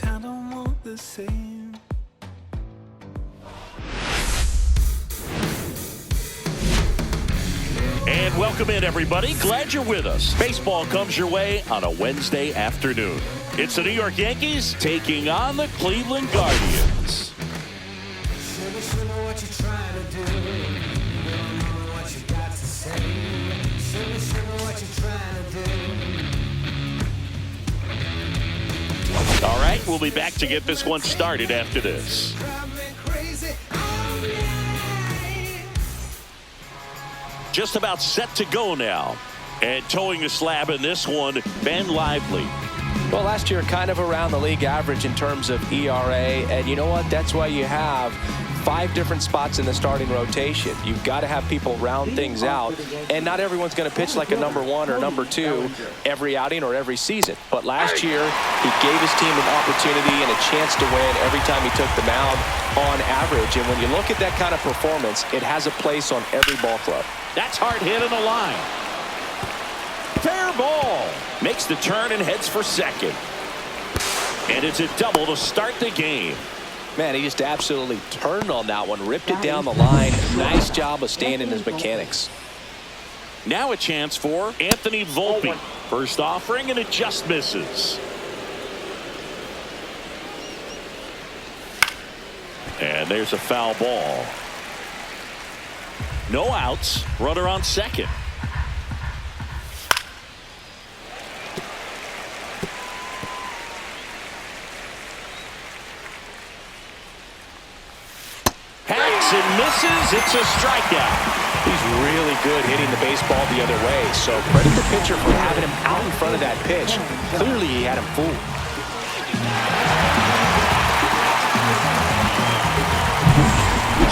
I don't want the same. And welcome in, everybody. Glad you're with us. Baseball comes your way on a Wednesday afternoon. It's the New York Yankees taking on the Cleveland Guardians. All right, we'll be back to get this one started after this. Just about set to go now. And towing the slab in this one, Ben Lively. Well, last year kind of around the league average in terms of ERA. And you know what? That's why you have 5 different spots in the starting rotation. You've got to have people round things out. And not everyone's going to pitch like a number 1 or number 2 every outing or every season. But last year, he gave his team an opportunity and a chance to win every time he took the mound on average. And when you look at that kind of performance, it has a place on every ball club. That's hard hit on the line. Fair ball. Makes the turn and heads for second. And it's a double to start the game. Man, he just absolutely turned on that one, ripped it down the line. Nice job of staying in his mechanics. Now a chance for Anthony Volpe. First offering, and it just misses. And there's a foul ball. No outs. Runner on second. And misses. It's a strikeout. He's really good hitting the baseball the other way, so credit the pitcher for having him out in front of that pitch. Clearly he had him fooled.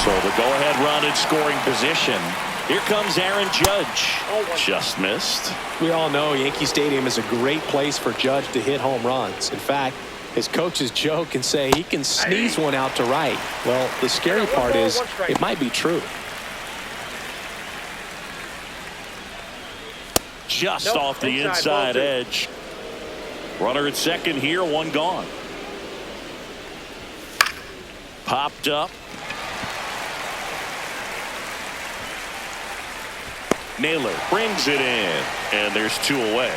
So the go-ahead run in scoring position. Here comes Aaron Judge. Just missed. We all know Yankee Stadium is a great place for Judge to hit home runs. In fact, his coaches joke and say he can sneeze one out to right. Well, the scary part is it might be true. Just off the inside edge. Runner at second here, one gone. Popped up. Naylor brings it in, and there's 2 away.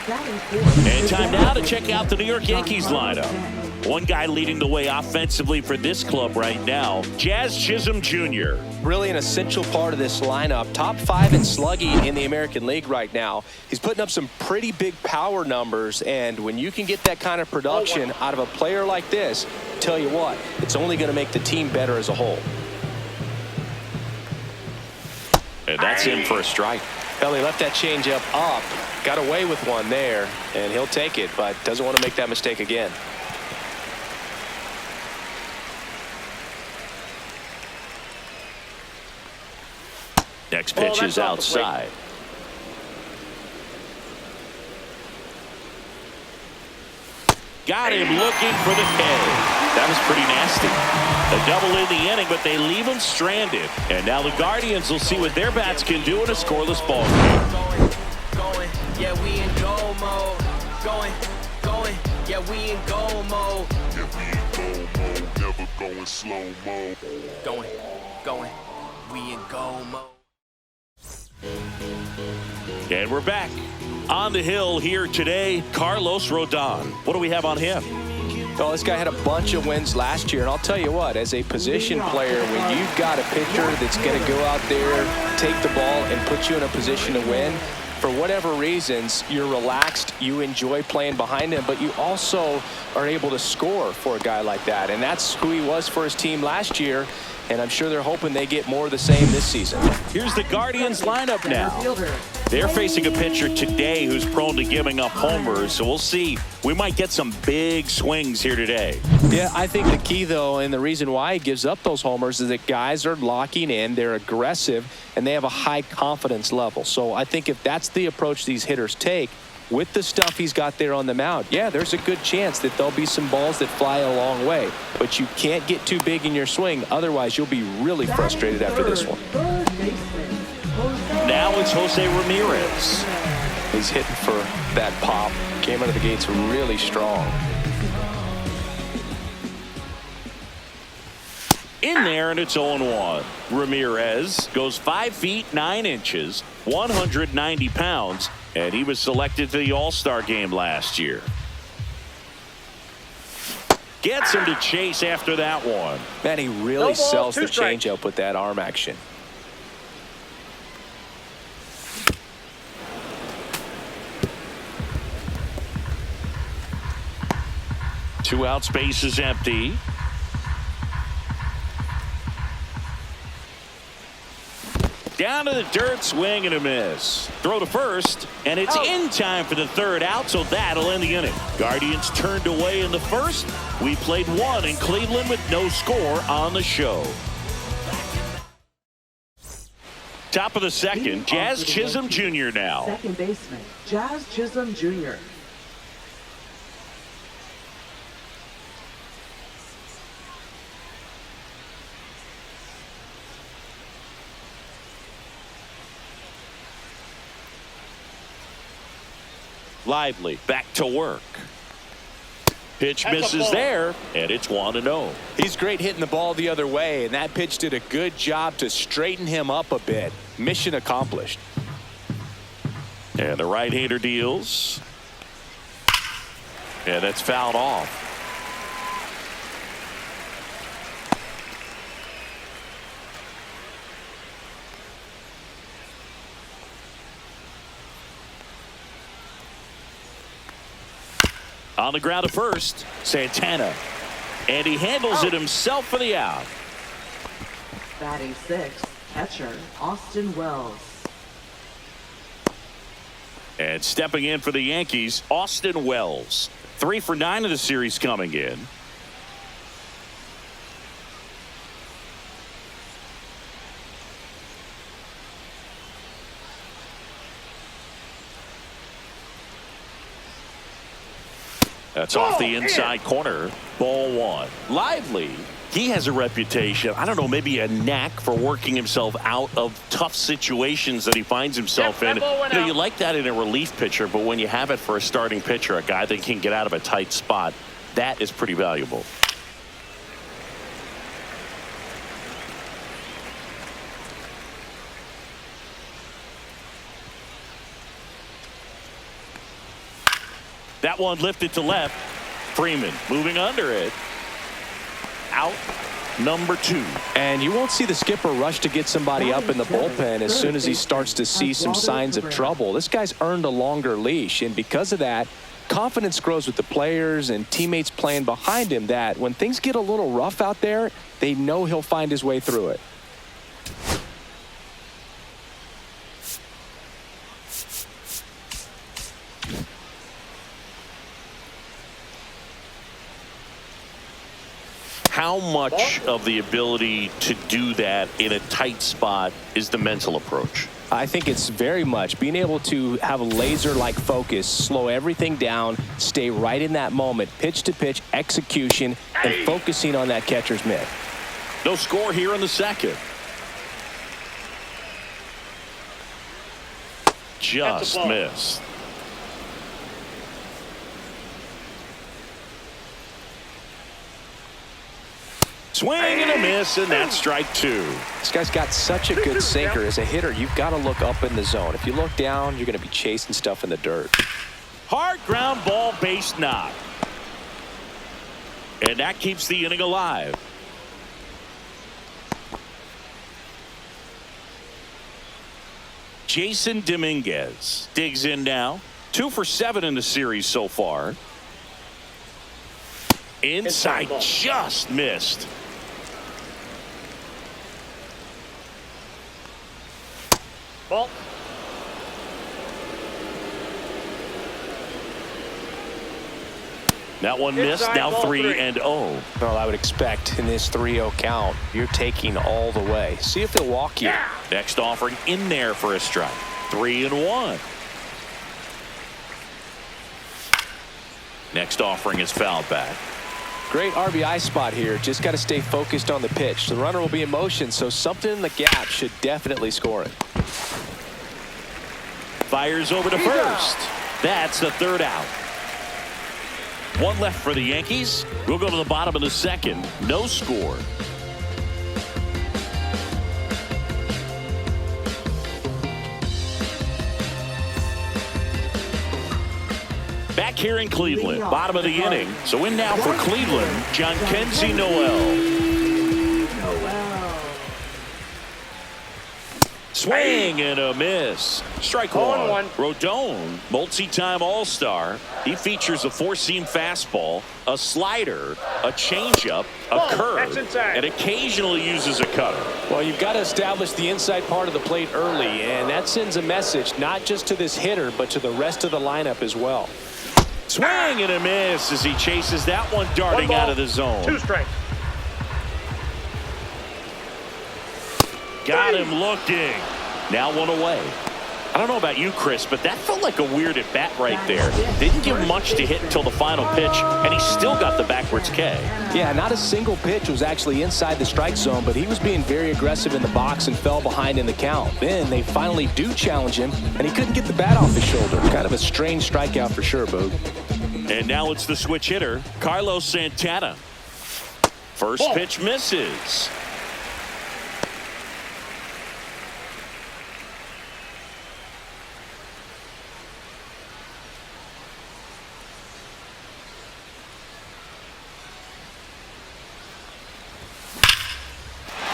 And time now to check out the New York Yankees lineup. One guy leading the way offensively for this club right now, Jazz Chisholm Jr. Really an essential part of this lineup. Top 5 in slugging in the American League right now. He's putting up some pretty big power numbers, and when you can get that kind of production out of a player like this, tell you what, it's only going to make the team better as a whole. And that's in for a strike. Well, he left that changeup up, got away with one there, and he'll take it, but doesn't want to make that mistake again. Next pitch is outside. Got him looking for the K. That was pretty nasty. A double in the inning, but they leave him stranded. And now the Guardians will see what their bats can do in a scoreless ball game. Going, yeah, we in goal mode. Going, yeah, we in goal mode. Yeah, we in goal mode, never going slow mo. Going, we in goal mode. And we're back. On the hill here today, Carlos Rodon. What do we have on him? Well, this guy had a bunch of wins last year, and I'll tell you what, as a position player, when you've got a pitcher that's going to go out there, take the ball, and put you in a position to win, for whatever reasons, you're relaxed, you enjoy playing behind him, but you also are able to score for a guy like that, and that's who he was for his team last year, and I'm sure they're hoping they get more of the same this season. Here's the Guardians lineup now. They're facing a pitcher today who's prone to giving up homers, so we'll see. We might get some big swings here today. Yeah, I think the key, though, and the reason why he gives up those homers is that guys are locking in, they're aggressive, and they have a high confidence level. So I think if that's the approach these hitters take, with the stuff he's got there on the mound, yeah, there's a good chance that there'll be some balls that fly a long way. But you can't get too big in your swing, otherwise you'll be really frustrated after this one. Now it's Jose Ramirez. He's hitting for that pop. Came out of the gates really strong. in there, and it's 0-1. Ramirez goes 5 feet 9 inches, 190 pounds, and he was selected to the All-Star game last year. Gets him to chase after that one. Man, he really sells the changeup with that arm action. 2 out, space is empty. Down to the dirt, swing and a miss. Throw to first, and it's in time for the 3rd out, so that'll end the inning. Guardians turned away in the first. We played 1 in Cleveland with no score on the show. Top of the 2nd, Jazz Chisholm Jr. now. Second baseman, Jazz Chisholm Jr. Lively back to work. Pitch misses there, and it's 1-0. He's great hitting the ball the other way, and that pitch did a good job to straighten him up a bit. Mission accomplished. And the right-hander deals. And that's fouled off. On the ground to first, Santana. And he handles it himself for the out. Batting 6th, catcher, Austin Wells. And stepping in for the Yankees, Austin Wells. 3 for 9 of the series coming in. That's off the inside corner. Ball 1. Lively. He has a reputation, I don't know, maybe a knack for working himself out of tough situations that he finds himself in. You like that in a relief pitcher, but when you have it for a starting pitcher, a guy that can get out of a tight spot, that is pretty valuable. That one lifted to left. Freeman moving under it. Out number 2. And you won't see the skipper rush to get somebody up in the bullpen as soon as he starts to see some signs of trouble. This guy's earned a longer leash, and because of that, confidence grows with the players and teammates playing behind him, that when things get a little rough out there, they know he'll find his way through it. How much of the ability to do that in a tight spot is the mental approach? I think it's very much being able to have a laser-like focus, slow everything down, stay right in that moment, pitch to pitch, execution, and focusing on that catcher's mitt. No score here in the 2nd. Just missed. Swing and a miss, and that's strike 2. This guy's got such a good sinker. As a hitter, you've got to look up in the zone. If you look down, you're going to be chasing stuff in the dirt. Hard ground ball, base knock. And that keeps the inning alive. Jason Dominguez digs in now. 2 for 7 in the series so far. Inside, just missed. Ball. That one missed. Now 3-0. Well, I would expect in this 3-0 count, you're taking all the way. See if they'll walk you. Next offering in there for a strike. 3-1. Next offering is fouled back. Great RBI spot here. Just got to stay focused on the pitch. The runner will be in motion, so something in the gap should definitely score it. Fires over to first. That's the 3rd out. 1 left for the Yankees. We'll go to the bottom of the 2nd. No score. Back here in Cleveland, bottom of the inning. So in now for Cleveland, John Kenzie Noel. Swing and a miss. Strike one. Rodon, multi-time All-Star. He features a four-seam fastball, a slider, a changeup, a curve, and occasionally uses a cutter. Well, you've got to establish the inside part of the plate early, and that sends a message not just to this hitter, but to the rest of the lineup as well. Swing and a miss as he chases that one darting out of the zone. 2 strikes. Got him looking. Now 1 away. I don't know about you, Chris, but that felt like a weird at bat right there. Didn't give much to hit until the final pitch, and he still got the backwards K. Yeah, not a single pitch was actually inside the strike zone, but he was being very aggressive in the box and fell behind in the count. Then they finally do challenge him, and he couldn't get the bat off his shoulder. Kind of a strange strikeout for sure, Boog. And now it's the switch hitter, Carlos Santana. First pitch misses.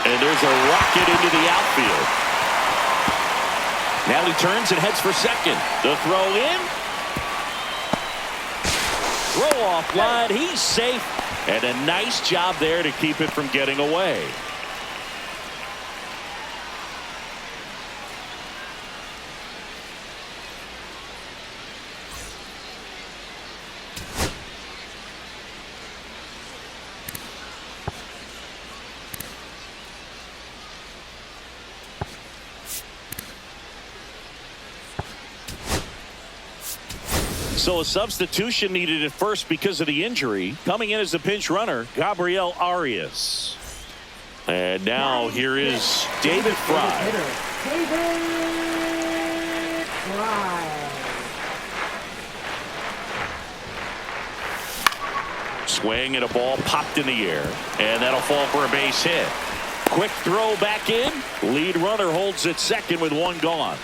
And there's a rocket into the outfield. Now he turns and heads for second. The throw in. Throw off line. He's safe. And a nice job there to keep it from getting away. So a substitution needed at first because of the injury. Coming in as the pinch runner, Gabriel Arias. And now here is David Fry. David Fry. Swing and a ball popped in the air. And that'll fall for a base hit. Quick throw back in. Lead runner holds at second with 1 gone.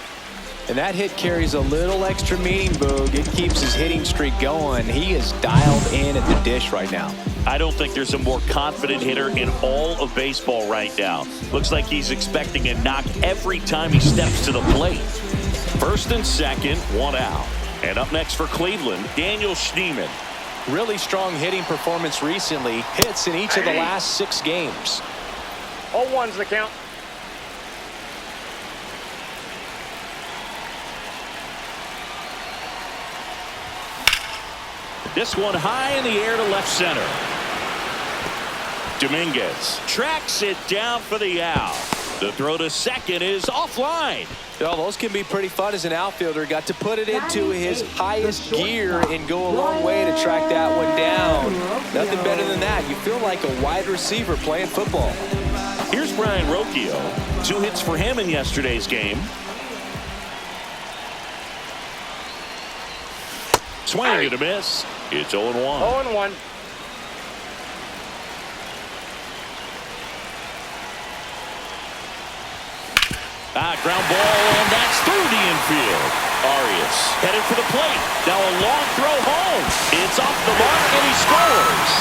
And that hit carries a little extra meaning, Boog. It keeps his hitting streak going. He is dialed in at the dish right now. I don't think there's a more confident hitter in all of baseball right now. Looks like he's expecting a knock every time he steps to the plate. First and second, 1 out. And up next for Cleveland, Daniel Schneemann. Really strong hitting performance recently. Hits in each of the last 6 games. 0-1's the count. This one high in the air to left center. Dominguez tracks it down for the out. The throw to second is offline. Oh, those can be pretty fun as an outfielder. Got to put it into his highest gear and go a long way to track that one down. Nothing better than that. You feel like a wide receiver playing football. Here's Brian Rocchio. 2 hits for him in yesterday's game. Swing and a miss. It's 0-1. 0-1. Ground ball, and that's through the infield. Arias headed for the plate. Now a long throw home. It's off the mark, and he scores.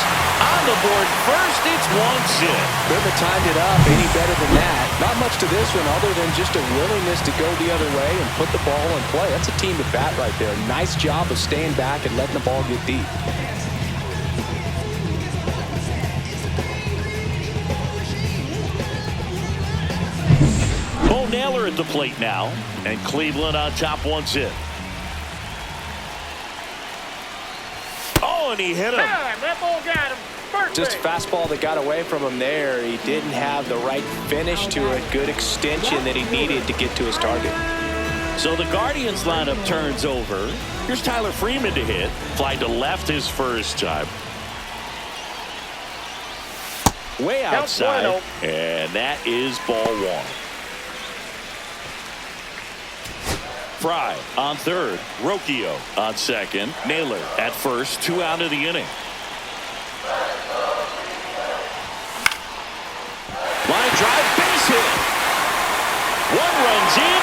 On the board first, it's 1-0. Couldn't have timed it up any better than that. Not much to this one other than just a willingness to go the other way and put the ball in play. That's a team at bat right there. Nice job of staying back and letting the ball get deep. Bo Naylor at the plate now, and Cleveland on top 1-0. Oh, and he hit him. That ball got him. Perfect. Just a fastball that got away from him there. He didn't have the right finish to it. Good extension that he needed to get to his target. So the Guardians lineup turns over. Here's Tyler Freeman to hit. Fly to left his first time. Way outside. And that is ball 1. Fry on third. Rocchio on second. Naylor at first. 2 out of the inning. Line drive, base hit. 1 runs in.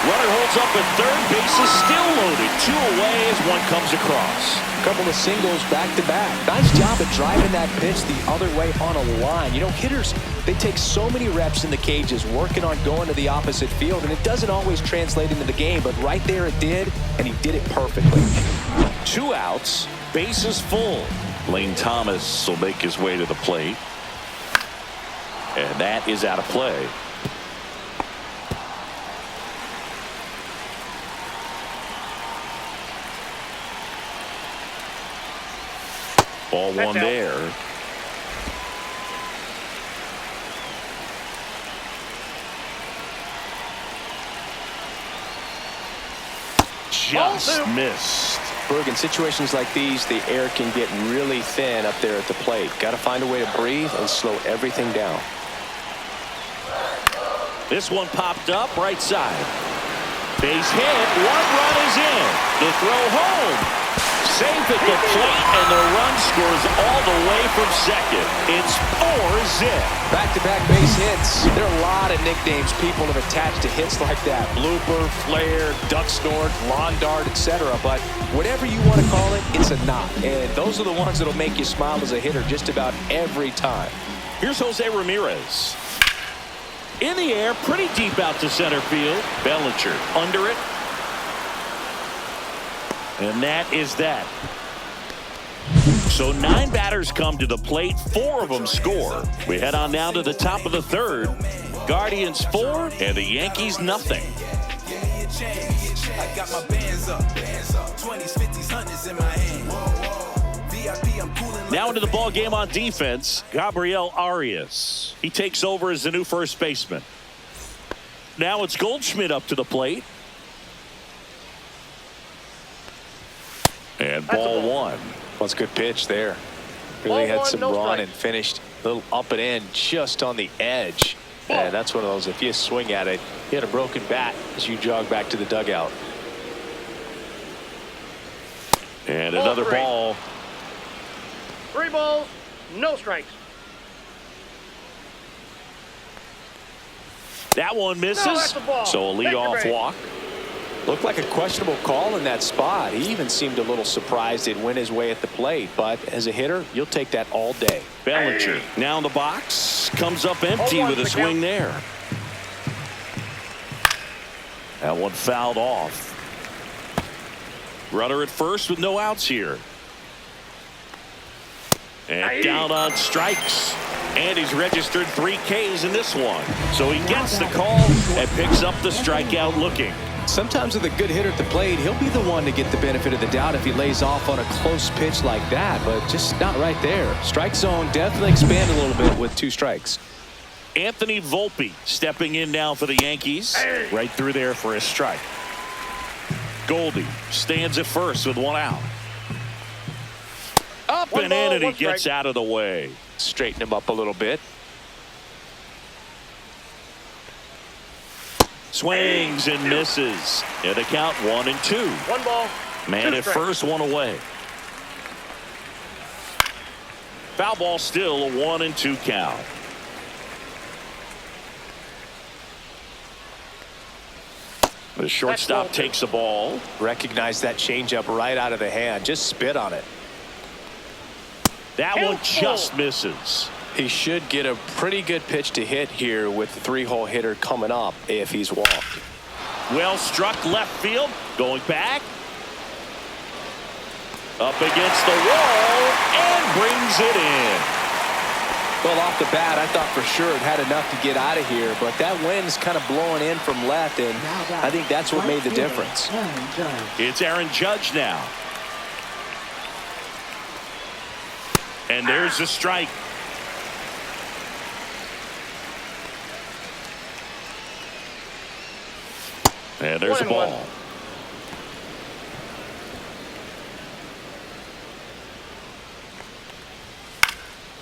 Runner holds up at third. Base is still loaded. 2 away as one comes across. A couple of singles back-to-back. Nice job at driving that pitch the other way on a line. You know, hitters, they take so many reps in the cages working on going to the opposite field, and it doesn't always translate into the game, but right there it did, and he did it perfectly. 2 outs, bases full. Lane Thomas will make his way to the plate. And that is out of play. Ball one there. Just missed. Berg, in situations like these, the air can get really thin up there at the plate. Got to find a way to breathe and slow everything down. This one popped up right side. Base hit. 1 run is in. The throw home. Safe at the plate, and the run scores all the way from second. It's 4-zip. Back-to-back base hits. There are a lot of nicknames people have attached to hits like that. Blooper, flare, duck snort, lawn dart, etc. But whatever you want to call it, it's a knock. And those are the ones that'll make you smile as a hitter just about every time. Here's Jose Ramirez. In the air, pretty deep out to center field. Bellinger under it. And that is that. So 9 batters come to the plate. 4 of them score. We head on now to the top of the 3rd. Guardians 4 and the Yankees nothing. I got my bands up, 20s, 50s, 100s in my hand. VIP, I'm coolin'. Now into the ball game on defense, Gabriel Arias. He takes over as the new first baseman. Now it's Goldschmidt up to the plate. And ball 1. That's a good pitch there. Really had some run and finished a little up and in just on the edge. And that's one of those, if you swing at it, you had a broken bat as you jog back to the dugout. And another ball. 3 balls, no strikes. That one misses. No, that's a ball. So a leadoff walk. Looked like a questionable call in that spot. He even seemed a little surprised it went his way at the plate. But as a hitter, you'll take that all day. Bellinger now in the box. Comes up empty with a swing there. That one fouled off. Runner at first with no outs here. And down on strikes. And he's registered 3 Ks in this one. So he gets the call and picks up the strikeout looking. Sometimes with a good hitter at the plate, he'll be the one to get the benefit of the doubt if he lays off on a close pitch like that, but just not right there. Strike zone definitely expanded a little bit with 2 strikes. Anthony Volpe stepping in now for the Yankees. Right through there for a strike. Goldie stands at first with 1 out. Up and in, and he gets out of the way. Straighten him up a little bit. Swings and misses. And the count 1-2. 1 ball. Man at first, 1 away. Foul ball still, a 1-2 count. The shortstop takes the ball. Recognize that changeup right out of the hand. Just spit on it. That one just misses. He should get a pretty good pitch to hit here with the 3-hole hitter coming up if he's walked. Well struck left field. Going back. Up against the wall and brings it in. Well, off the bat, I thought for sure it had enough to get out of here, but that wind's kind of blowing in from left, and I think that's what made the difference. It's Aaron Judge now. And there's the strike. And there's a ball.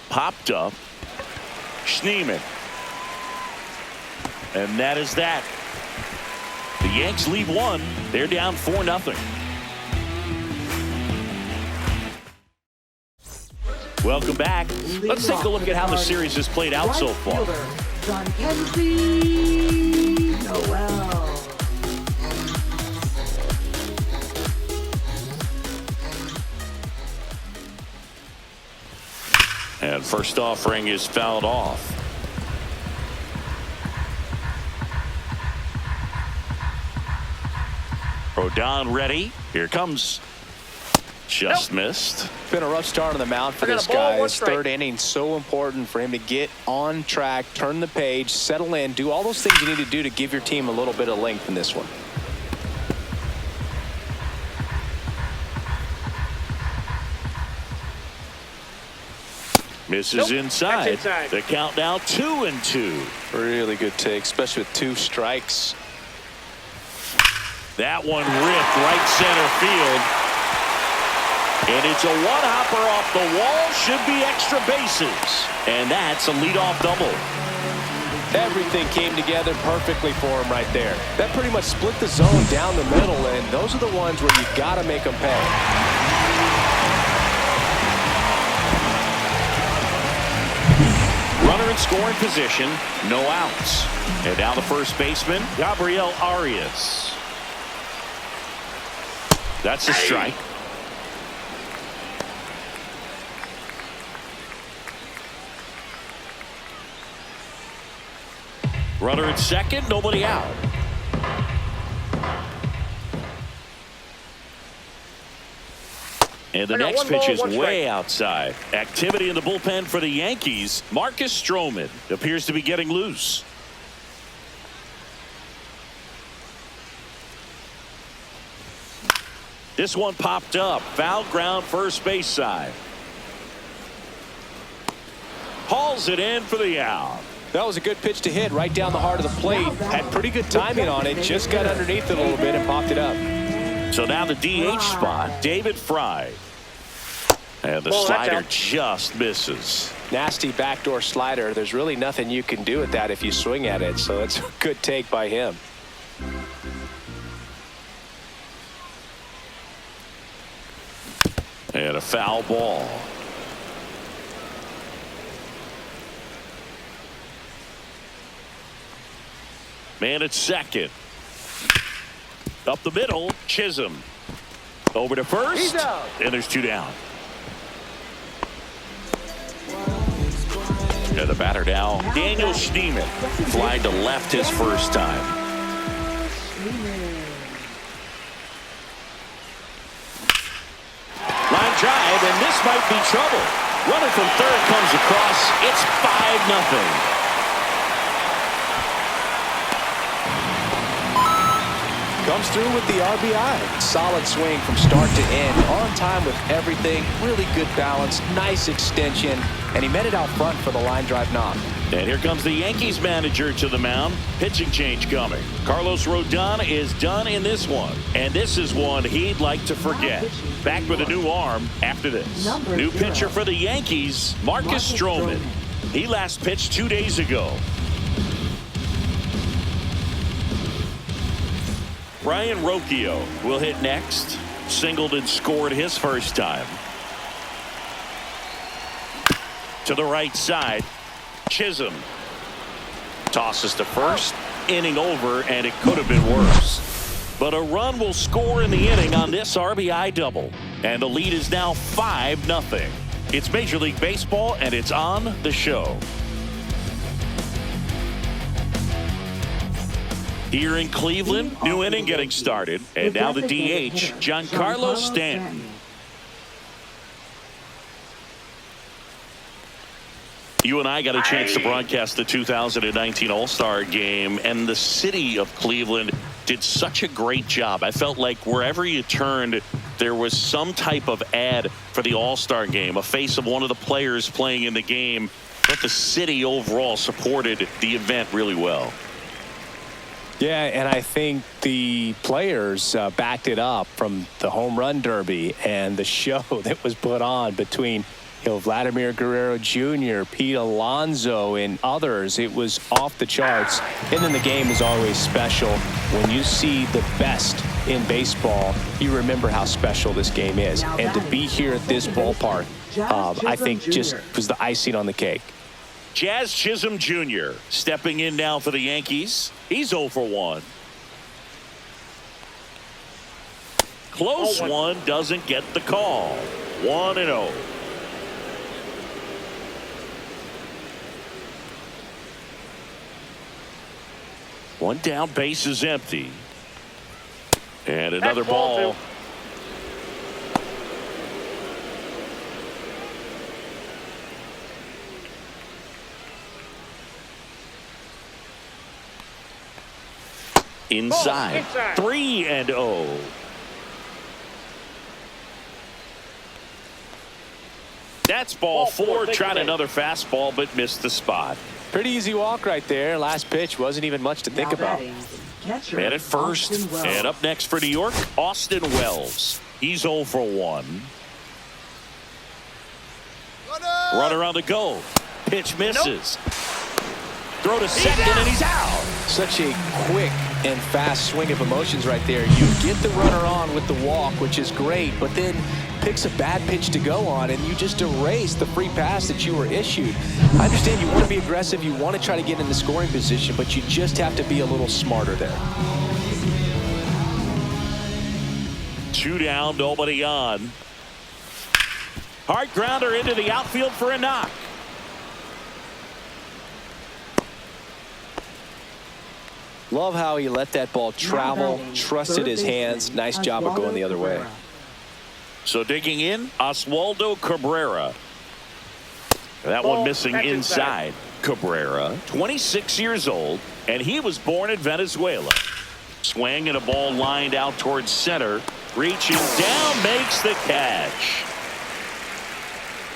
Popped up. Schneemann. And that is that. The Yanks lead 1. They're down 4-0. Welcome back. Let's take a look at how the series has played out so far. And first offering is fouled off. Rodon ready. Here comes. Just missed. Been a rough start on the mound for this guy. His third inning, so important for him to get on track, turn the page, settle in, do all those things you need to do to give your team a little bit of length in this one. Misses inside. The count now 2-2. Really good take, especially with 2 strikes. That one ripped right center field. And it's a one-hopper off the wall. Should be extra bases. And that's a leadoff double. Everything came together perfectly for him right there. That pretty much split the zone down the middle, and those are the ones where you got to make them pay. Runner in scoring position, no outs. And now the first baseman, Gabriel Arias. That's a strike. Runner at second, nobody out. And the next pitch is way outside. Activity in the bullpen for the Yankees. Marcus Stroman appears to be getting loose. This one popped up. Foul ground first base side. Hauls it in for the out. That was a good pitch to hit right down the heart of the plate. Had pretty good timing on it. Just got underneath it a little bit and popped it up. So now the DH spot, David Fry. And the slider just misses. Nasty backdoor slider. There's really nothing you can do with that if you swing at it. So that's a good take by him. And a foul ball. Man at second. Up the middle, Chisholm. Over to first. And there's 2 down. And the batter now, Daniel Schneemann. Flying to left his first time. Line drive, and this might be trouble. Runner from third comes across. It's 5-0. Comes through with the RBI. Solid swing from start to end. On time with everything. Really good balance. Nice extension. And he met it out front for the line drive knock. And here comes the Yankees manager to the mound. Pitching change coming. Carlos Rodon is done in this one. And this is one he'd like to forget. Back with a new arm after this. New pitcher for the Yankees, Marcus Stroman. He last pitched 2 days ago. Brian Rocchio will hit next. Singled and scored his first time. To the right side, Chisholm tosses to first. Inning over, and it could have been worse. But a run will score in the inning on this RBI double. And the lead is now 5-0. It's Major League Baseball, and it's on the show. Here in Cleveland, new inning getting started. And now the DH, Giancarlo Stanton. You and I got a chance to broadcast the 2019 All-Star Game, and the city of Cleveland did such a great job. I felt like wherever you turned, there was some type of ad for the All-Star Game, a face of one of the players playing in the game. But the city overall supported the event really well. Yeah, and I think the players backed it up from the home run derby and the show that was put on between Vladimir Guerrero Jr., Pete Alonso, and others. It was off the charts. And then the game is always special. When you see the best in baseball, you remember how special this game is. And to be here at this ballpark, I think just was the icing on the cake. Jazz Chisholm Jr. stepping in now for the Yankees. He's 0 for 1. Close one, doesn't get the call. 1-0. One down, base is empty. And another That's ball ball. two. Inside. Ball inside. 3-0. That's ball four. Tried another fastball, but missed the spot. Pretty easy walk right there. Last pitch wasn't even much to think about. Man at first. And up next for New York, Austin Wells. He's 0 for 1. Runner on the go. Pitch misses. Throw to second, and he's out. Such a quick and fast swing of emotions right there. You get the runner on with the walk, which is great, but then picks a bad pitch to go on, and you just erase the free pass that you were issued. I understand you want to be aggressive, you want to try to get in the scoring position, but you just have to be a little smarter there. 2 down, nobody on. Hard grounder into the outfield for a knock. Love how he let that ball travel, trusted his hands. Nice job of going the other way. So digging in, Oswaldo Cabrera. That one missing inside. Cabrera, 26 years old, and he was born in Venezuela. Swing and a ball lined out towards center. Reaching down, makes the catch.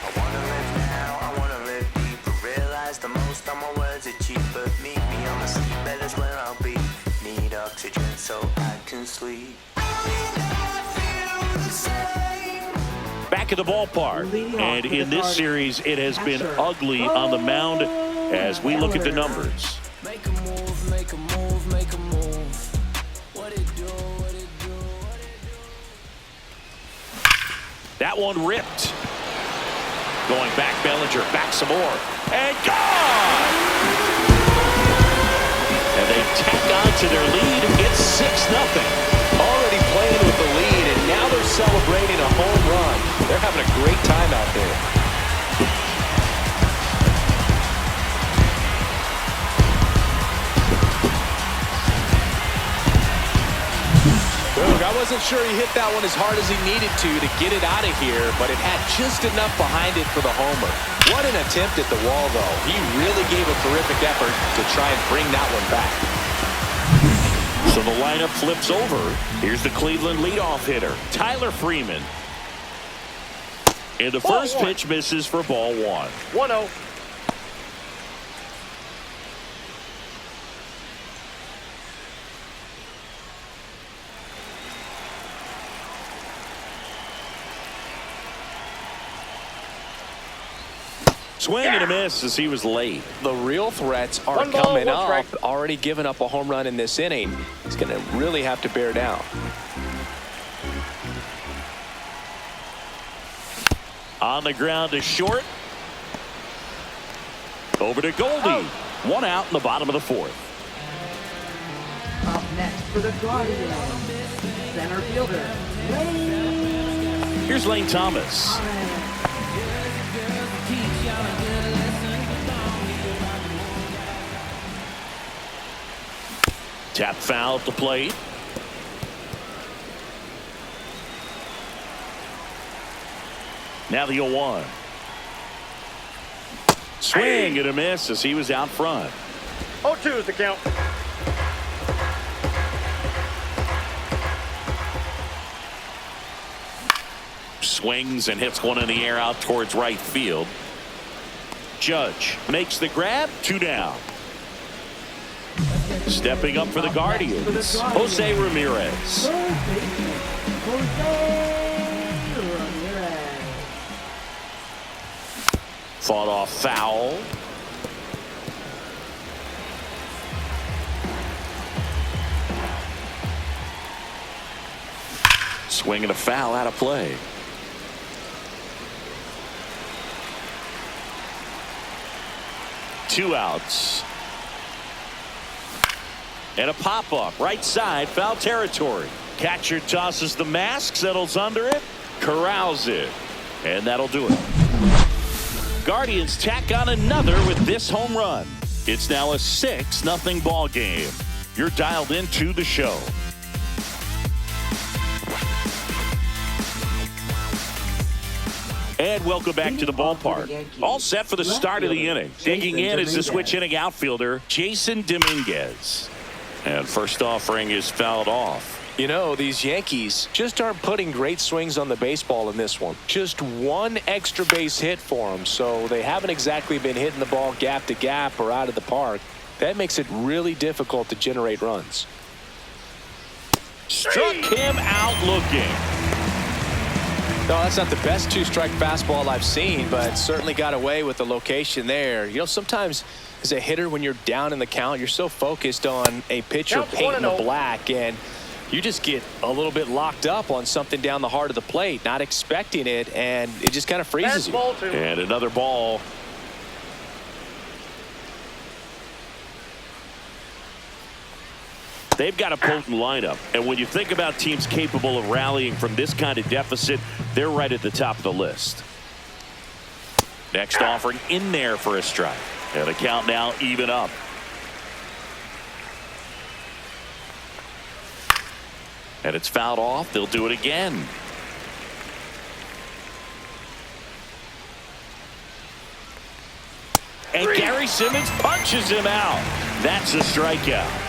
I wanna live now, I wanna live deeper. Realize the most of my words are cheaper. Meet me on the seabed is where I'll be. Need oxygen so I can sleep. Back at the ballpark, and in this series it has been ugly on the mound as we look at the numbers. Make a move, make a move, make a move. What it do, what it do, what it do. That one ripped. Going back, Bellinger, back some more, and gone! And they tack on to their lead. It's 6-0. Already playing with the lead, and now they're celebrating a home run. They're having a great time out there. Look, I wasn't sure he hit that one as hard as he needed to get it out of here, but it had just enough behind it for the homer. What an attempt at the wall, though. He really gave a terrific effort to try and bring that one back. So the lineup flips over. Here's the Cleveland leadoff hitter, Tyler Freeman. And the first pitch misses for ball 1. 1-0. Swing and a miss as he was late. The real threats are One ball, coming one up. strike. Already given up a home run in this inning. He's going to really have to bear down. On the ground to short. Over to Goldie. 1 out in the bottom of the 4th. Up next for the Guardians, center fielder, Lane. Here's Lane Thomas. Tap foul at the plate. Now the 0-1. Swing and a miss as he was out front. 0-2 is the count. Swings and hits one in the air out towards right field. Judge makes the grab. 2 down. Stepping up for the Guardians, Jose Ramirez. Fought off foul. Swing and a foul out of play. Two outs. And a pop-up right side, foul territory. Catcher tosses the mask, settles under it, corrals it, and that'll do it. Guardians tack on another with this home run. It's now a 6-0 ball game. You're dialed into the show. And welcome back to the ballpark. All set for the start of the inning. Digging in is the switch inning outfielder, Jason Dominguez. And first offering is fouled off. You know, these Yankees just aren't putting great swings on the baseball in this one. Just one extra base hit for them, so they haven't exactly been hitting the ball gap to gap or out of the park. That makes it really difficult to generate runs. Struck him out looking. No, that's not the best two-strike fastball I've seen, but certainly got away with the location there. You know, sometimes as a hitter, when you're down in the count, you're so focused on a pitcher painting the black, and you just get a little bit locked up on something down the heart of the plate, not expecting it, and it just kind of freezes you. And another ball. They've got a potent lineup, and when you think about teams capable of rallying from this kind of deficit, they're right at the top of the list. Next offering in there for a strike, and the count now even up. And it's fouled off. They'll do it again. And Gary Simmons punches him out. That's a strikeout.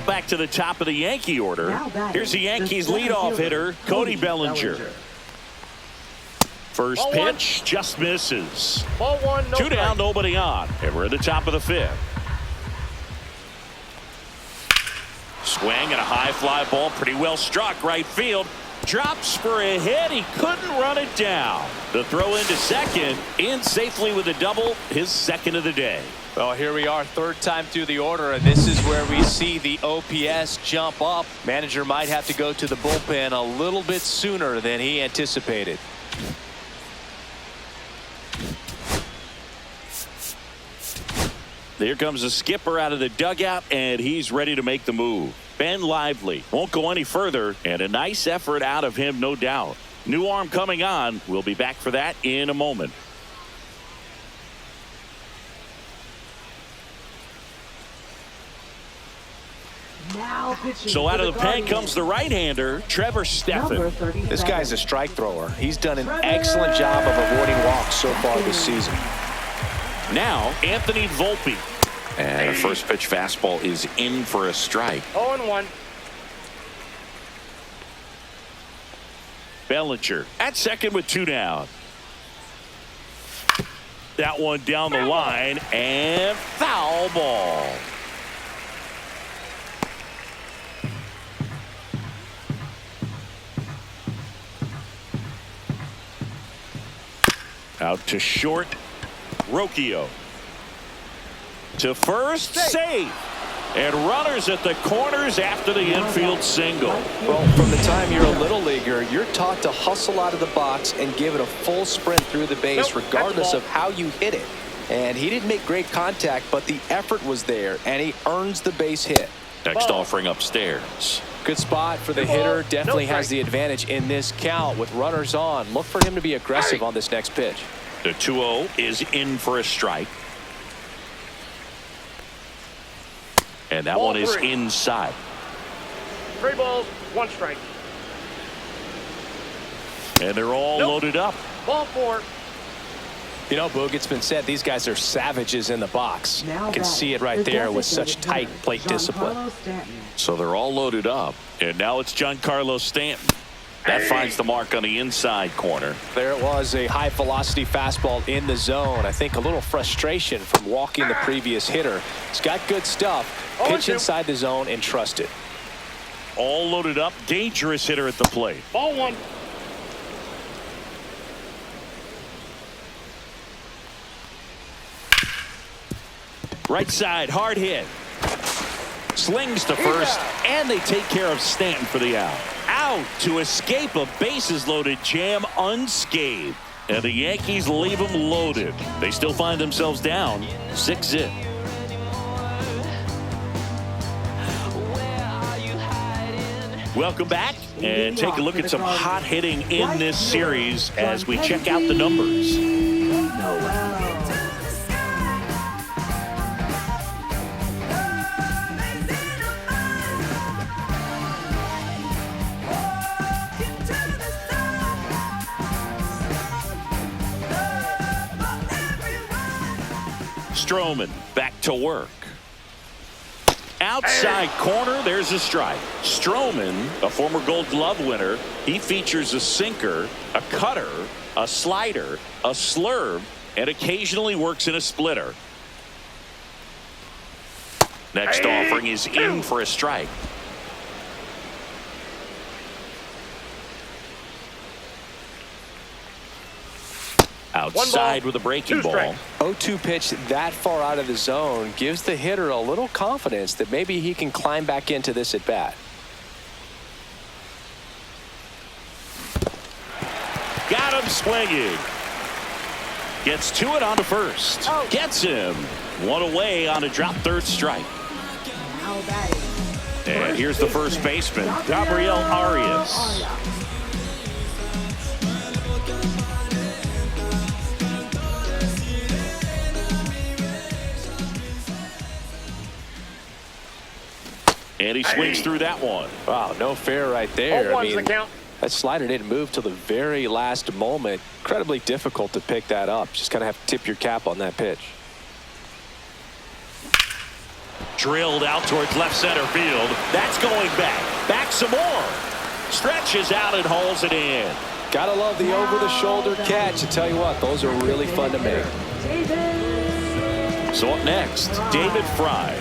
Back to the top of the Yankee order. Here's the Yankees leadoff hitter, Cody Bellinger. First pitch just misses. Ball one, no Two down, strike. nobody on. And we're at the top of the fifth. Swing and a high fly ball, pretty well struck right field. Drops for a hit. He couldn't run it down. The throw into second, in safely with a double, his second of the day. Well, here we are, third time through the order, and this is where we see the OPS jump up. Manager might have to go to the bullpen a little bit sooner than he anticipated. Here comes the skipper out of the dugout, and he's ready to make the move. Ben Lively won't go any further, and a nice effort out of him, no doubt. New arm coming on. We'll be back for that in a moment. So out of the pen comes the right-hander, Trevor Stephan. This guy's a strike thrower. He's done an excellent job of avoiding walks so far this season. Now, Anthony Volpe. And a first pitch fastball is in for a strike. 0-1. Bellinger at second with two down. That one down the line, and foul ball. Out to short, Rocchio. To first, safe. And runners at the corners after the infield single. Well, from the time you're a little leaguer, you're taught to hustle out of the box and give it a full sprint through the base, regardless of how you hit it. And he didn't make great contact, but the effort was there, and he earns the base hit. Next offering upstairs. Good spot for the hitter. Definitely has the advantage in this count with runners on. Look for him to be aggressive on this next pitch. The 2-0 is in for a strike. And that one is inside. 3 balls, 1 strike. And they're all loaded up. Ball 4. You know, Boog, it's been said these guys are savages in the box. You can see it right there with such tight plate discipline. So they're all loaded up. And now it's Giancarlo Stanton. That finds the mark on the inside corner. There it was, a high velocity fastball in the zone. I think a little frustration from walking the previous hitter. He's got good stuff. Pitch inside the zone and trust it. All loaded up. Dangerous hitter at the plate. Ball 1. Right side, hard hit. Slings to first, and they take care of Stanton for the out. Out to escape a bases loaded jam unscathed. And the Yankees leave them loaded. They still find themselves down 6-0. Welcome back, and take a look at some hot hitting in this series as we check out the numbers. Stroman back to work. Outside corner, there's a strike. Stroman, a former Gold Glove winner, he features a sinker, a cutter, a slider, a slurve, and occasionally works in a splitter. Next offering is in for a strike. Outside with a breaking ball. 0-2 pitch that far out of the zone gives the hitter a little confidence that maybe he can climb back into this at bat. Got him swinging. Gets to it on to first. Gets him. One away on a drop third strike. Now batting. And here's the first baseman, Gabriel Arias. And he swings through that one. Wow, no fair right there. One's the count. That slider didn't move till the very last moment. Incredibly difficult to pick that up. Just kind of have to tip your cap on that pitch. Drilled out towards left center field. That's going back. Back some more. Stretches out and hauls it in. Gotta love the over-the-shoulder catch. I tell you what, those are really fun to make. So up next, David Fry.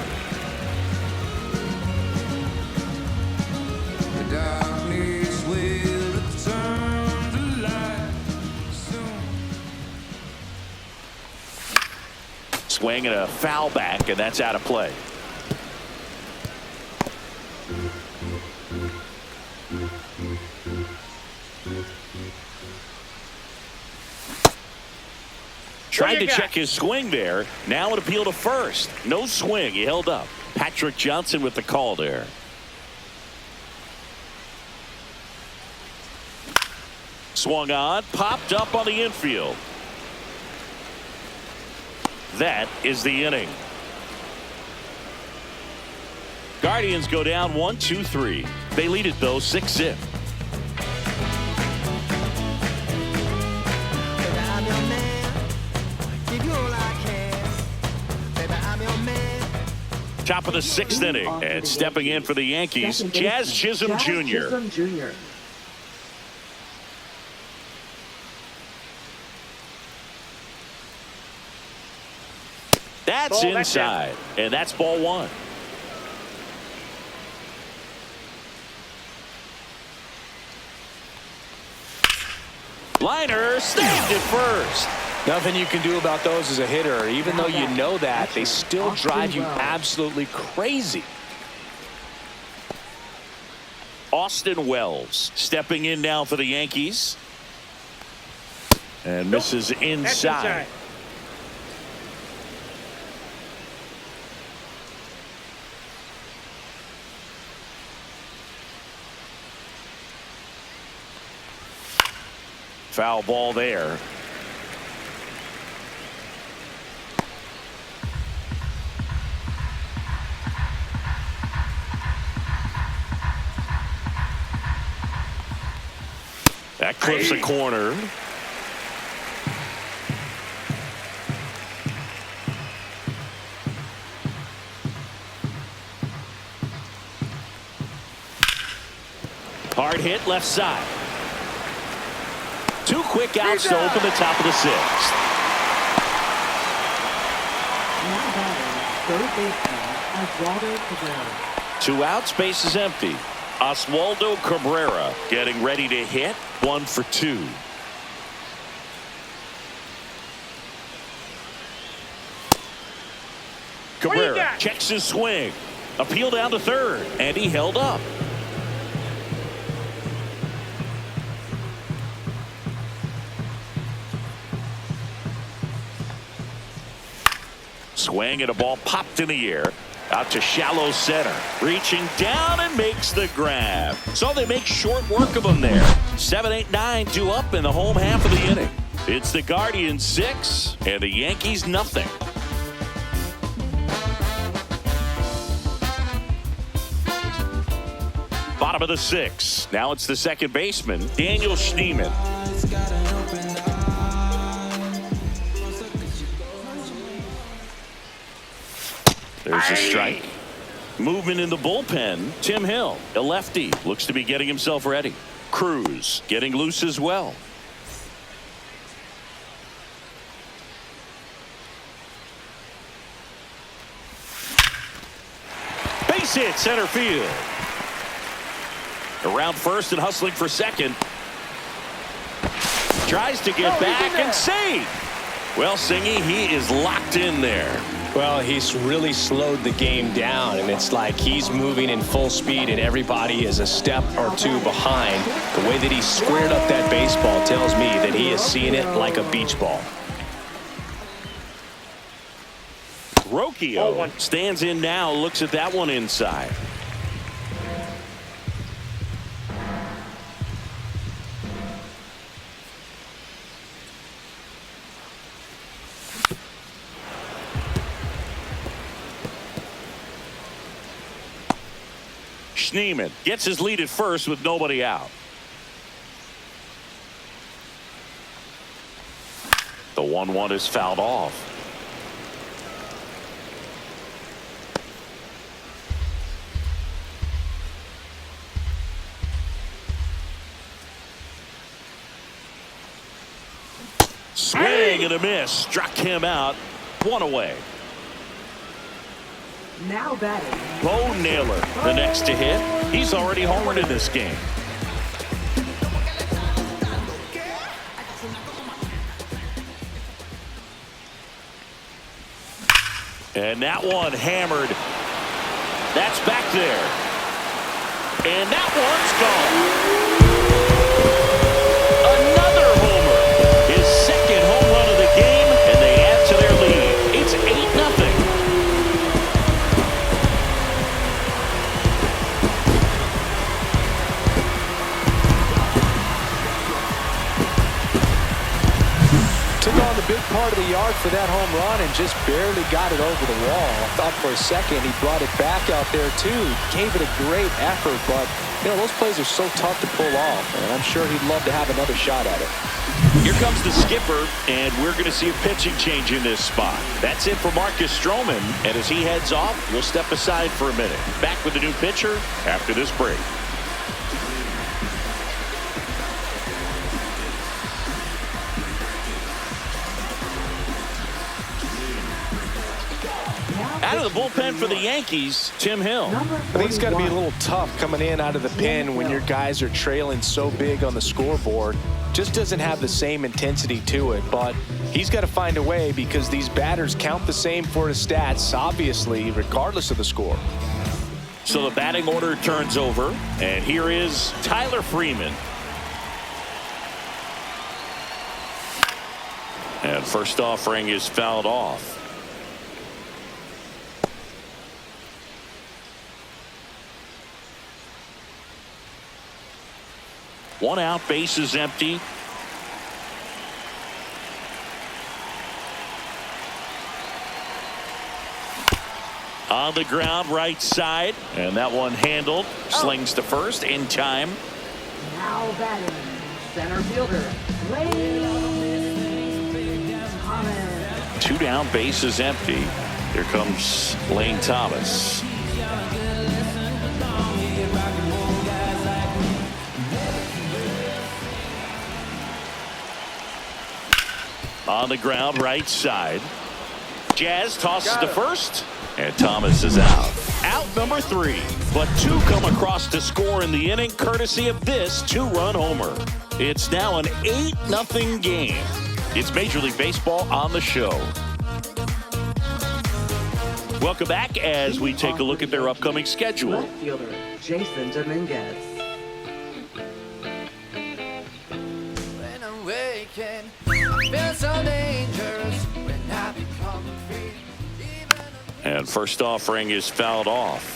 Swing and a foul back, and that's out of play. Tried to check his swing there. Now an appeal to first. No swing. He held up. Patrick Johnson with the call there. Swung on. Popped up on the infield. That is the inning. Guardians go down 1-2-3. They lead it though 6-0. Top of the sixth inning, and stepping in for the Yankees, Jazz Chisholm Jr. That's inside, and that's ball one. Liner stayed at first. Nothing you can do about those as a hitter. Even though you know that, they still drive you absolutely crazy. Austin Wells stepping in now for the Yankees. And misses inside. Foul ball there. That clips a corner. Hard hit left side. Two quick outs to open the top of the sixth. Now batting, third baseman, Oswaldo Cabrera. 2 outs, base is empty. Oswaldo Cabrera getting ready to hit. 1 for 2. Cabrera checks his swing. Appeal down to third, and he held up. Swing and a ball popped in the air. Out to shallow center. Reaching down and makes the grab. So they make short work of him there. 7, 8, 9 due up in the home half of the inning. It's the Guardians 6 and the Yankees nothing. Bottom of the 6. Now it's the second baseman, Daniel Schneemann. There's a strike. Movement in the bullpen. Tim Hill, a lefty, looks to be getting himself ready. Cruz getting loose as well. Base hit center field. Around first and hustling for second. Tries to get back and save. Well, Singy, he is locked in there. Well, he's really slowed the game down, and it's like he's moving in full speed and everybody is a step or two behind. The way that he squared up that baseball tells me that he is seeing it like a beach ball. Rocchio stands in now, looks at that one inside. Schneemann gets his lead at first with nobody out. The 1-1 is fouled off. Swing and a miss. Struck him out. One away. Now batting. Bo Naylor, the next to hit. He's already homered in this game. And that one hammered. That's back there. And that one's gone. Another homer. His second home run of the game, and they add to their lead. It's 8-0. Took on the big part of the yard for that home run and just barely got it over the wall. I thought for a second he brought it back out there too. Gave it a great effort, but you know those plays are so tough to pull off, and I'm sure he'd love to have another shot at it. Here comes the skipper, and we're going to see a pitching change in this spot. That's it for Marcus Stroman, and as he heads off, we'll step aside for a minute. Back with the new pitcher after this break. Out of the bullpen for the Yankees, Tim Hill. I think it's got to be a little tough coming in out of the pen when your guys are trailing so big on the scoreboard. Just doesn't have the same intensity to it, but he's got to find a way because these batters count the same for his stats, obviously, regardless of the score. So the batting order turns over, and here is Tyler Freeman. And first offering is fouled off. One out, base is empty. On the ground, right side, and that one handled. Slings to first in time. Now batting. Center fielder. Lane Thomas. 2 down, base is empty. Here comes Lane Thomas. On the ground, right side. Jazz tosses to first, and Thomas is out. Out number 3, but 2 come across to score in the inning, courtesy of this 2-run homer. It's now an 8-0 game. It's Major League Baseball on the show. Welcome back as we take a look at their upcoming schedule. Left fielder Jason Dominguez. When I'm waking, feel so dangerous when I become free. And first offering is fouled off.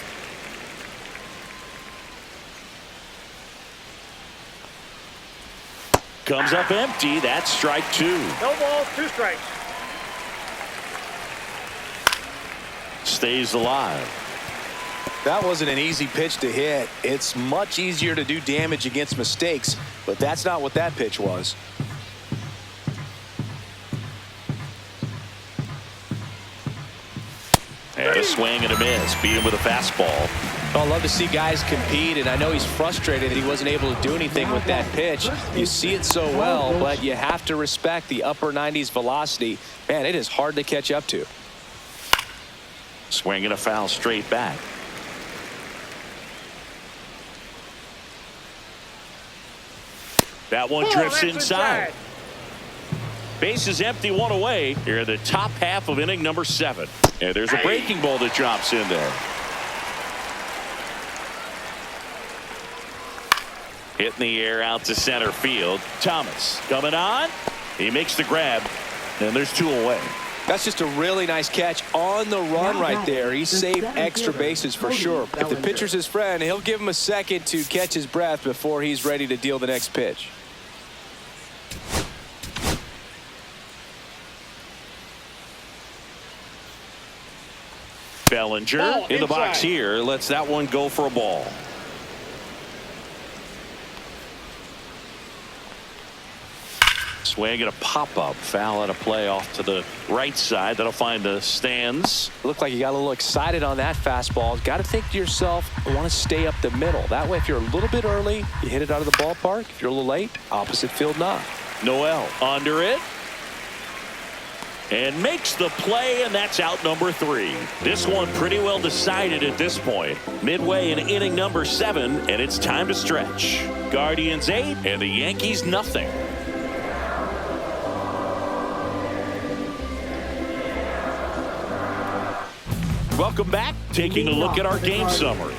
Comes up empty. That's strike 2. No balls, 2 strikes. Stays alive. That wasn't an easy pitch to hit. It's much easier to do damage against mistakes, but that's not what that pitch was. And a swing and a miss. Beat him with a fastball. Well, I love to see guys compete, and I know he's frustrated that he wasn't able to do anything with that pitch. You see it so well, but you have to respect the upper 90s velocity. Man, it is hard to catch up to. Swing and a foul straight back. That one drifts inside. Base is empty, one away. Here in the top half of inning number 7. And there's a breaking ball that drops in there. Hit in the air out to center field. Thomas coming on. He makes the grab. And there's 2 away. That's just a really nice catch on the run right there. He saved extra bases for sure. If the pitcher's his friend, he'll give him a second to catch his breath before he's ready to deal the next pitch. Bellinger in the box here. Lets that one go for a ball. Swing and a pop-up. Foul at a play off to the right side. That'll find the stands. Looked like you got a little excited on that fastball. Got to think to yourself, I want to stay up the middle. That way, if you're a little bit early, you hit it out of the ballpark. If you're a little late, opposite field knock. Noel under it. And makes the play, and that's out number 3. This one pretty well decided at this point. Midway in inning number 7, and it's time to stretch. Guardians 8, and the Yankees nothing. Welcome back. Taking a look at our game summary.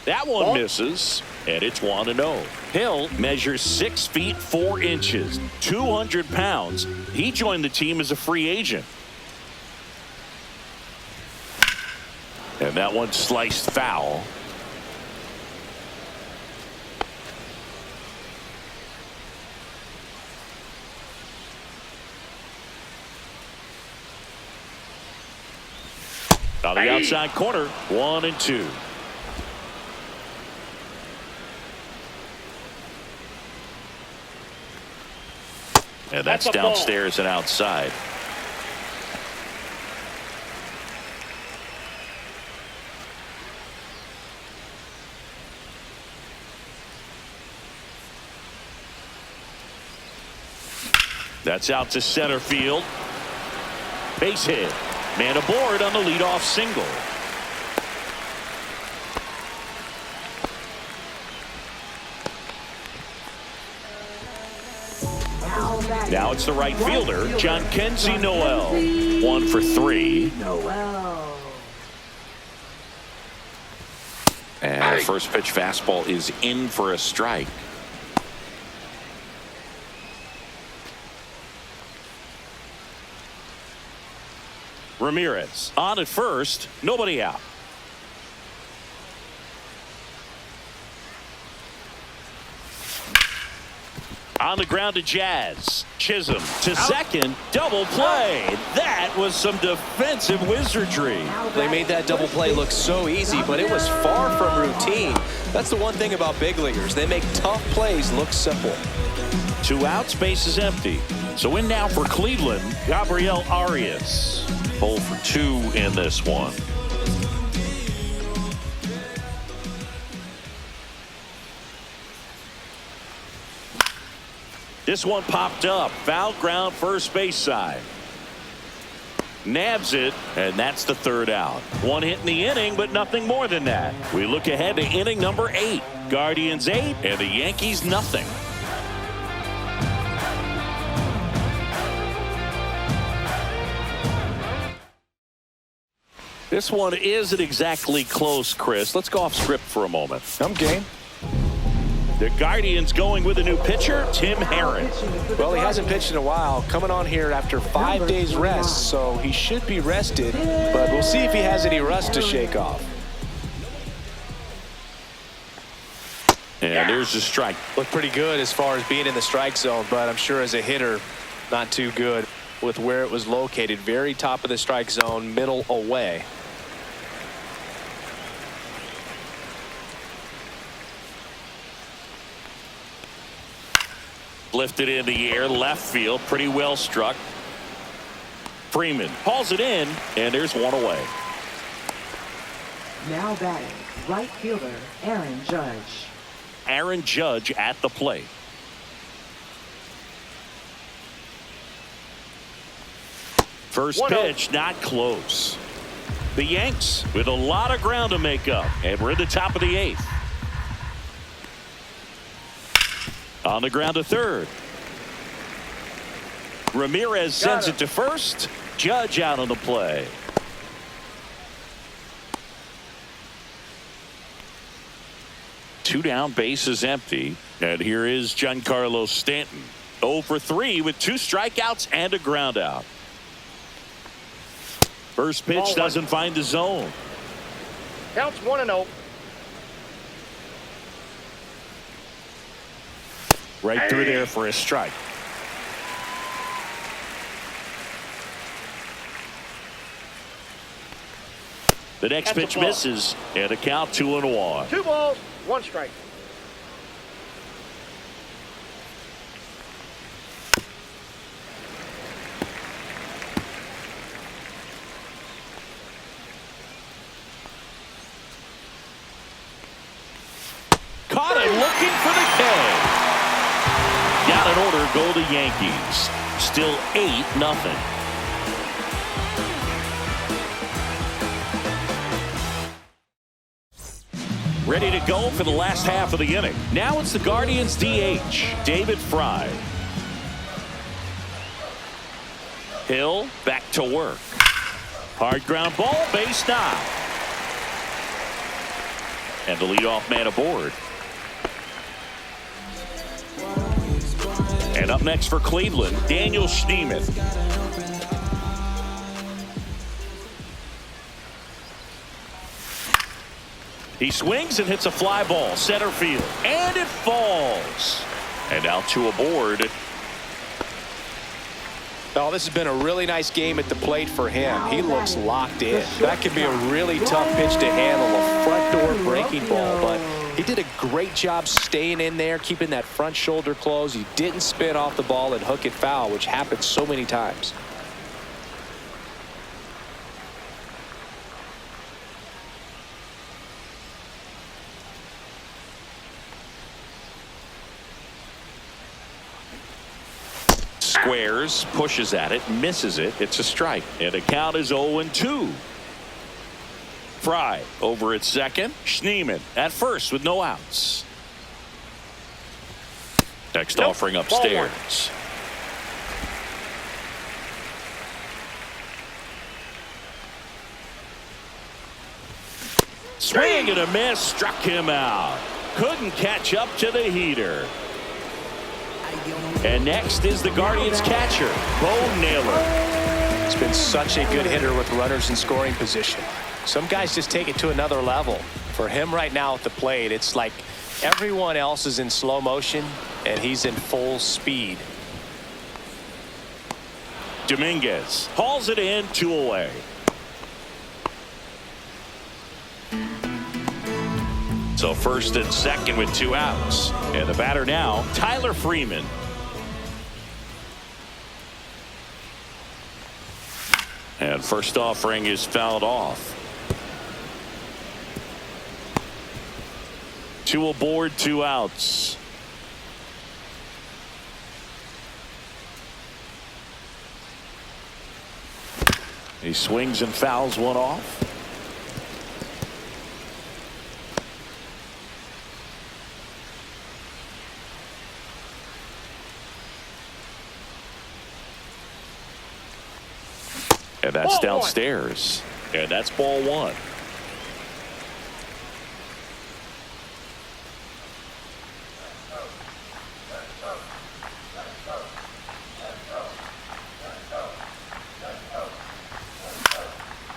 That one misses, and it's 1-0. Hill measures 6 feet 4 inches, 200 pounds. He joined the team as a free agent. And that one sliced foul. On the outside corner, 1-2. And that's downstairs and outside. That's out to center field. Base hit. Man aboard on the leadoff single. Now it's the right fielder, John Kenzie Noel. 1 for 3. And the first pitch fastball is in for a strike. Ramirez on at first, nobody out. On the ground to Jazz. Chisholm to second. Double play. That was some defensive wizardry. They made that double play look so easy, but it was far from routine. That's the one thing about big leaguers. They make tough plays look simple. 2 outs, base is empty. So in now for Cleveland, Gabriel Arias. 0 for 2 in this one. This one popped up. Foul ground first base side. Nabs it, and that's the 3rd out. 1 hit in the inning, but nothing more than that. We look ahead to inning number 8. Guardians 8, and the Yankees nothing. This one isn't exactly close, Chris. Let's go off script for a moment. I'm game. The Guardians going with a new pitcher, Tim Herron. Well, he hasn't pitched in a while. Coming on here after 5 days rest, so he should be rested. But we'll see if he has any rust to shake off. And there's the strike. Looked pretty good as far as being in the strike zone, but I'm sure as a hitter, not too good with where it was located. Very top of the strike zone, middle away. Lifted in the air, left field, pretty well struck. Freeman hauls it in, and there's one away. Now batting, right fielder Aaron Judge. Aaron Judge at the plate. First 1-0. pitch, not close. The Yanks with a lot of ground to make up, and we're at the top of the 8th. On the ground to third. Ramirez sends it to first. Judge out on the play. Two down, bases empty. And here is Giancarlo Stanton. 0 for 3 with 2 strikeouts and a ground out. First pitch Ball one. doesn't find the zone. Counts 1-0. Right through there for a strike. The next That's a pitch ball. misses, and a count 2-1. 2 balls, 1 strike. Caught him looking for the K. Down in order go the Yankees. Still 8-0. Ready to go for the last half of the inning. Now it's the Guardians DH, David Fry. Hill back to work. Hard ground ball, base knock. And the leadoff man aboard. And up next for Cleveland, Daniel Schneemann. He swings and hits a fly ball, center field, and it falls. And now 2 aboard. Oh, this has been a really nice game at the plate for him. He looks locked in. That could be a really tough pitch to handle, a front door breaking ball, but he did a great job staying in there, keeping that front shoulder closed. He didn't spin off the ball and hook it foul, which happens so many times. Squares, pushes at it, misses it. It's a strike. And the count is 0-2. Fry over at second. Schneemann at first with no outs. Next offering upstairs. Swing and a miss, struck him out. Couldn't catch up to the heater. And next is the Guardians catcher, Bo Naylor. He's been such a good hitter with runners in scoring position. Some guys just take it to another level. For him right now at the plate, it's like everyone else is in slow motion and he's in full speed. Dominguez hauls it in, 2 away. So first and second with 2 outs. And the batter now, Tyler Freeman. And first offering is fouled off. 2 aboard, 2 outs. He swings and fouls one off. And that's downstairs. And that's ball 1.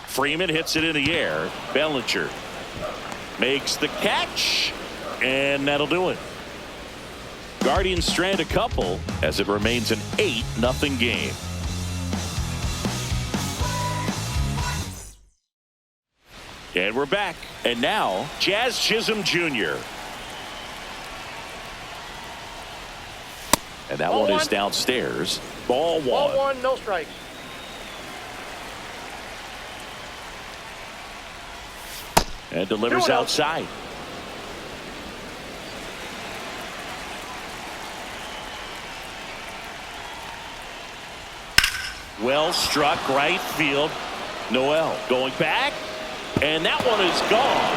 Freeman hits it in the air. Bellinger makes the catch, and that'll do it. Guardians strand a couple as it remains an 8-0 game. And we're back. And now, Jazz Chisholm Jr. And that Ball one is one. downstairs. Ball one. Ball one, no strikes. And delivers 2-0. outside. Well struck right field. Noel going back. And that one is gone.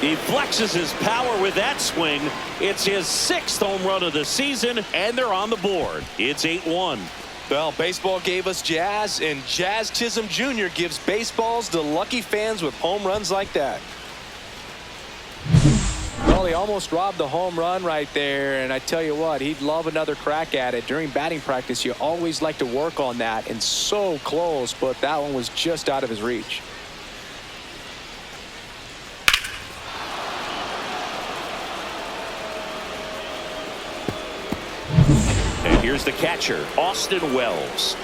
He flexes his power with that swing. It's his 6th home run of the season, and they're on the board. It's 8-1. Well, baseball gave us Jazz, and Jazz Chisholm Jr. gives baseballs to lucky fans with home runs like that. Well, he almost robbed the home run right there, and I tell you what, he'd love another crack at it. During batting practice, you always like to work on that, and so close, but that one was just out of his reach. And here's the catcher, Austin Wells.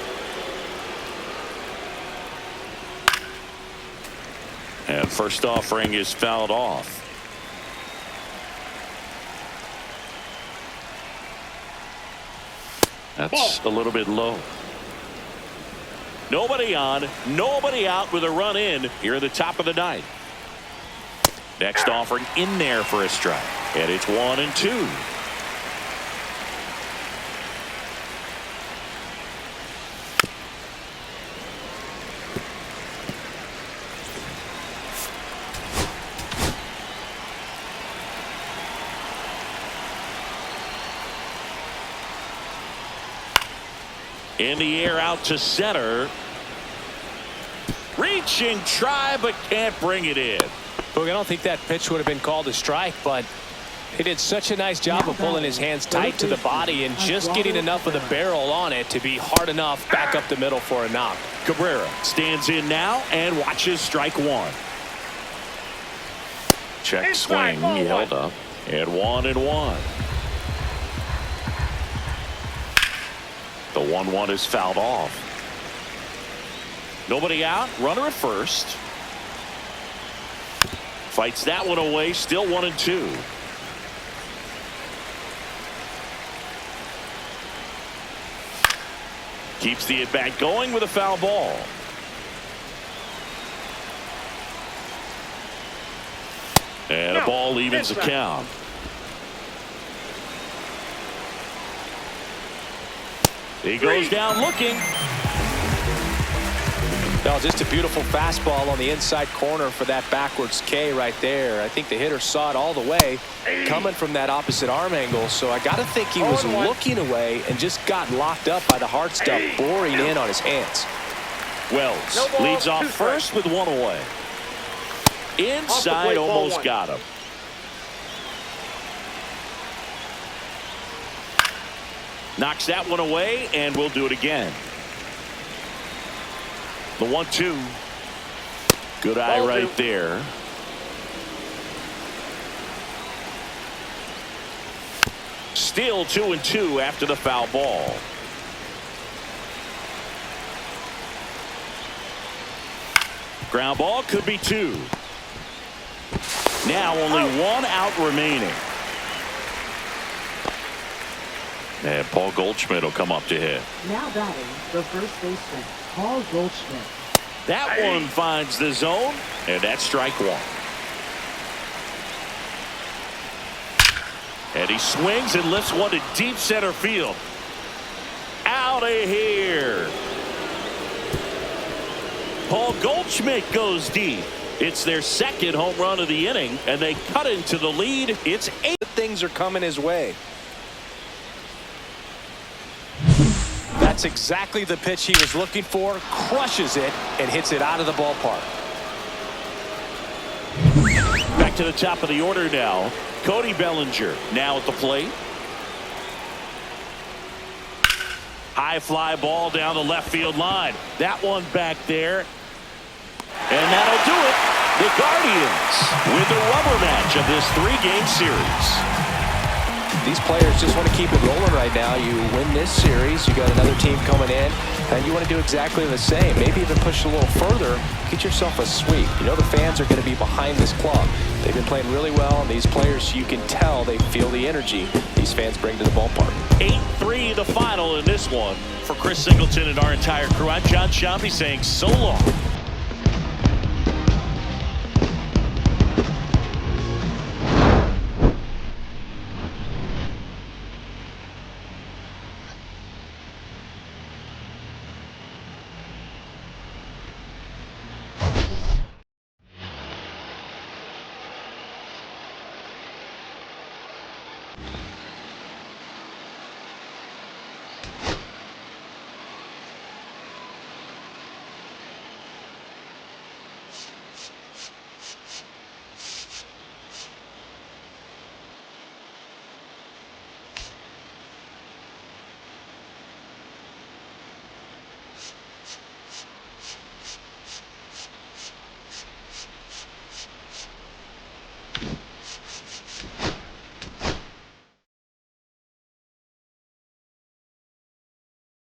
And first offering is fouled off. That's a little bit low. Nobody on, nobody out with a run in here at the top of the ninth. Next offering in there for a strike. And it's 1-2. In the air out to center. Reaching try but can't bring it in. Look, I don't think that pitch would have been called a strike, but he did such a nice job of pulling his hands tight to the body and just getting enough of the barrel on it to be hard enough back up the middle for a knock. Cabrera stands in now and watches strike one. Check Inside, swing. ball He held one. up. And 1-1. The 1-1 is fouled off. Nobody out. Runner at first. Fights that one away. Still 1-2. Keeps the at-bat going with a foul ball. And a ball evens the count. He goes down looking. Well, just a beautiful fastball on the inside corner for that backwards K right there. I think the hitter saw it all the way coming from that opposite arm angle. So I got to think he was looking away and just got locked up by the hard stuff boring in on his hands. Wells No ball, leads off 2 strikes. first with one away. Inside, plate, ball almost 1. got him. Knocks that one away, and we'll do it again. The 1-2. Good eye Ball right 2. there. Still 2-2 after the foul ball. Ground ball could be 2. Now only 1 out remaining. And Paul Goldschmidt will come up to hit. Now batting, the first baseman, Paul Goldschmidt. That one finds the zone, and that's strike 1. And he swings and lifts one to deep center field. Out of here. Paul Goldschmidt goes deep. It's their 2nd home run of the inning, and they cut into the lead. It's 8. Things are coming his way. That's exactly the pitch he was looking for. Crushes it and hits it out of the ballpark. Back to the top of the order now. Cody Bellinger now at the plate. High fly ball down the left field line. That one back there. And that'll do it. The Guardians with the rubber match of this 3-game series. These players just want to keep it rolling right now. You win this series, you got another team coming in, and you want to do exactly the same. Maybe even push a little further get yourself a suite. You know the fans are going to be behind this club. They've been playing really well, and these players, you can tell they feel the energy these fans bring to the ballpark. 8-3 the final in this one. For Chris Singleton and our entire crew, I'm John Sciambi saying so long.